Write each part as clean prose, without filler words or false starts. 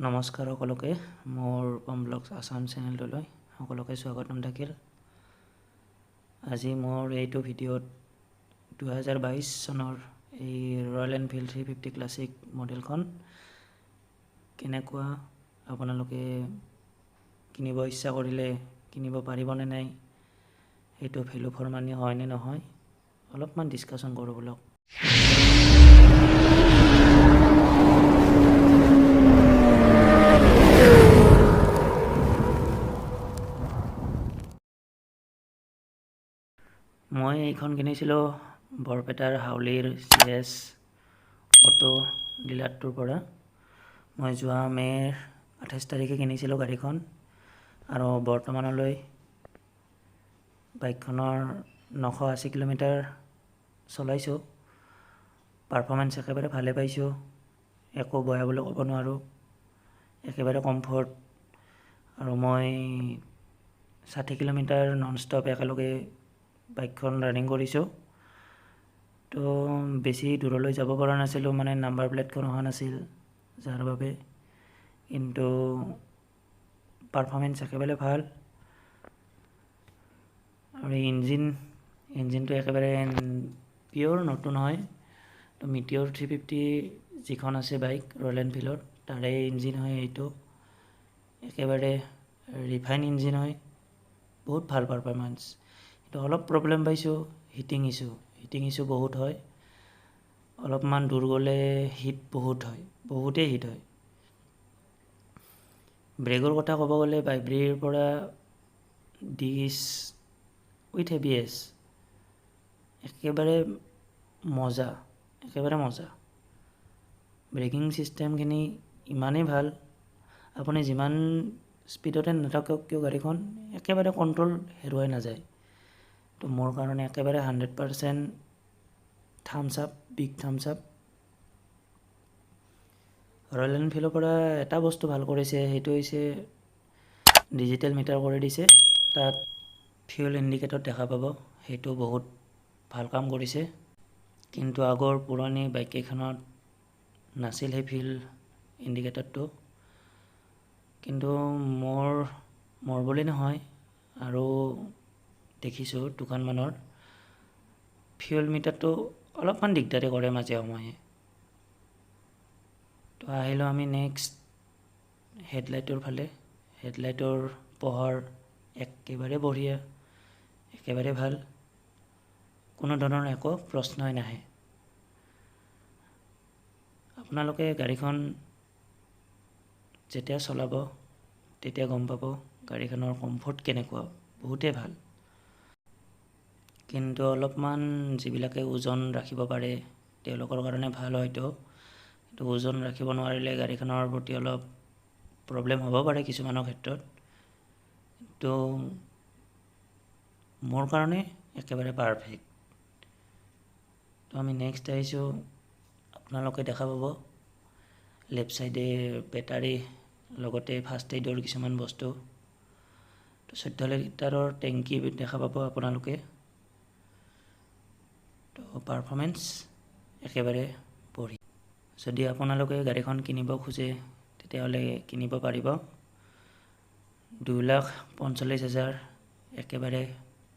নমস্কাৰ সকলোকে মোৰ ব্লগছ আসাম চেনেলটোলৈ সকলোকে স্বাগতম থাকিল। আজি মোৰ এইটো ভিডিঅ'ত 2022 চনৰ এই ৰয়েল এনফিল্ড 350 ক্লাছিক মডেলখন কেনেকুৱা আপোনালোকে কিনিব ইচ্ছা কৰিলে কিনিব পাৰিবনে নাই, এইটো ভ্যালু ফৰ মানি হয় নে নহয়, অলপমান ডিসকাশন কৰোঁ বলক। মই এইখন কিনিছিলোঁ বৰপেটাৰ হাউলিৰ CS অটো ডিলাৰটোৰ পৰা। মই যোৱা মে'ৰ 28 তাৰিখে কিনিছিলোঁ গাড়ীখন, আৰু বৰ্তমানলৈ বাইকখনৰ 980 কিলোমিটাৰ চলাইছোঁ। পাৰফৰ্মেঞ্চ একেবাৰে ভালে পাইছোঁ, একো বেয়া বুলি ক'ব নোৱাৰোঁ, একেবাৰে কমফৰ্ট। আৰু মই 60 কিলোমিটাৰ নন ষ্টপ একেলগে বাইকখন ৰানিং কৰিছোঁ। তো বেছি দূৰলৈ যাব পৰা নাছিলোঁ, মানে নাম্বাৰ প্লেটখন অহা নাছিল যাৰ বাবে, কিন্তু পাৰফৰ্মেঞ্চ একেবাৰে ভাল। আৰু ইঞ্জিনটো একেবাৰে পিয়ৰ নতুন হয়। তো মিটিঅৰ 350 যিখন আছে বাইক ৰয়েল এনফিল্ডৰ, তাৰে ইঞ্জিন হয় এইটো, একেবাৰে ৰিফাইন ইঞ্জিন হয়, বহুত ভাল পাৰফৰ্মেঞ্চ। কিন্তু অলপ প্ৰব্লেম পাইছোঁ, হিটিং ইছ্যু বহুত হয়, অলপমান দূৰ গ'লে হিট বহুতেই হিট হয়। ব্ৰেকৰ কথা ক'ব গ'লে বাইব্ৰিৰ পৰা ডিছ উইথ ABS একেবাৰে মজা। ব্ৰেকিং চিষ্টেমখিনি ইমানেই ভাল, আপুনি যিমান স্পীডতে নাথাকক কিয় গাড়ীখন একেবাৰে কণ্ট্ৰল হেৰুৱাই নাযায়। তো মোৰ কাৰণে একেবাৰে 100% thumbs up, big thumbs up. Royal এনফিল্ডৰ পৰা এটা বস্তু ভাল কৰিছে, সেইটো হৈছে ডিজিটেল মিটাৰ কৰি দিছে, তাত ফিউল ইণ্ডিকেটৰ দেখা পাব, সেইটো বহুত ভাল কাম কৰিছে। কিন্তু আগৰ পুৰণি বাইককেইখনত নাছিল সেই ফিউল ইণ্ডিকেটৰটো। কিন্তু মোৰ বুলি নহয়, আৰু দেখিছোঁ দোকানমানৰ ফিউল মিটাৰটো অলপমান দিগদাৰি কৰে মাজে সময়ে। তো আহিলোঁ আমি নেক্সট হেডলাইটৰ ফালে। হেডলাইটৰ পোহৰ একেবাৰে বঢ়িয়া, একেবাৰে ভাল, কোনো ধৰণৰ একো প্ৰশ্নই নাহে। আপোনালোকে গাড়ীখন যেতিয়া চলাব তেতিয়া গম পাব গাড়ীখনৰ কমফৰ্ট কেনেকুৱা, বহুতেই ভাল। কিন্তু অলপমান যিবিলাকে ওজন ৰাখিব পাৰে তেওঁলোকৰ কাৰণে ভাল হয়তো, কিন্তু ওজন ৰাখিব নোৱাৰিলে গাড়ীখনৰ প্ৰতি অলপ প্ৰব্লেম হ'ব পাৰে কিছুমানৰ ক্ষেত্ৰত। কিন্তু মোৰ কাৰণে একেবাৰে পাৰফেক্ট। তো আমি নেক্সট আহিছোঁ, আপোনালোকে দেখা পাব লেফ্ট ছাইডে বেটাৰী লগতে ফাৰ্ষ্ট এইডৰ কিছুমান বস্তু। তো 14 লিটাৰৰ টেংকি দেখা পাব আপোনালোকে। তো পাৰফৰ্মেঞ্চ একেবাৰে বঢ়িয়া। যদি আপোনালোকে গাড়ীখন কিনিব খোজে তেতিয়াহ'লে কিনিব পাৰিব। 2,45,000 একেবাৰে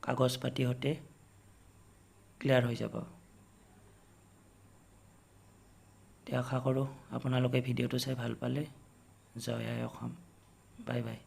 কাগজ পাতি সৈতে ক্লিয়াৰ হৈ যাব। আশা কৰোঁ আপোনালোকে ভিডিঅ'টো চাই ভাল পালে। জয় আই অসম, বাই বাই।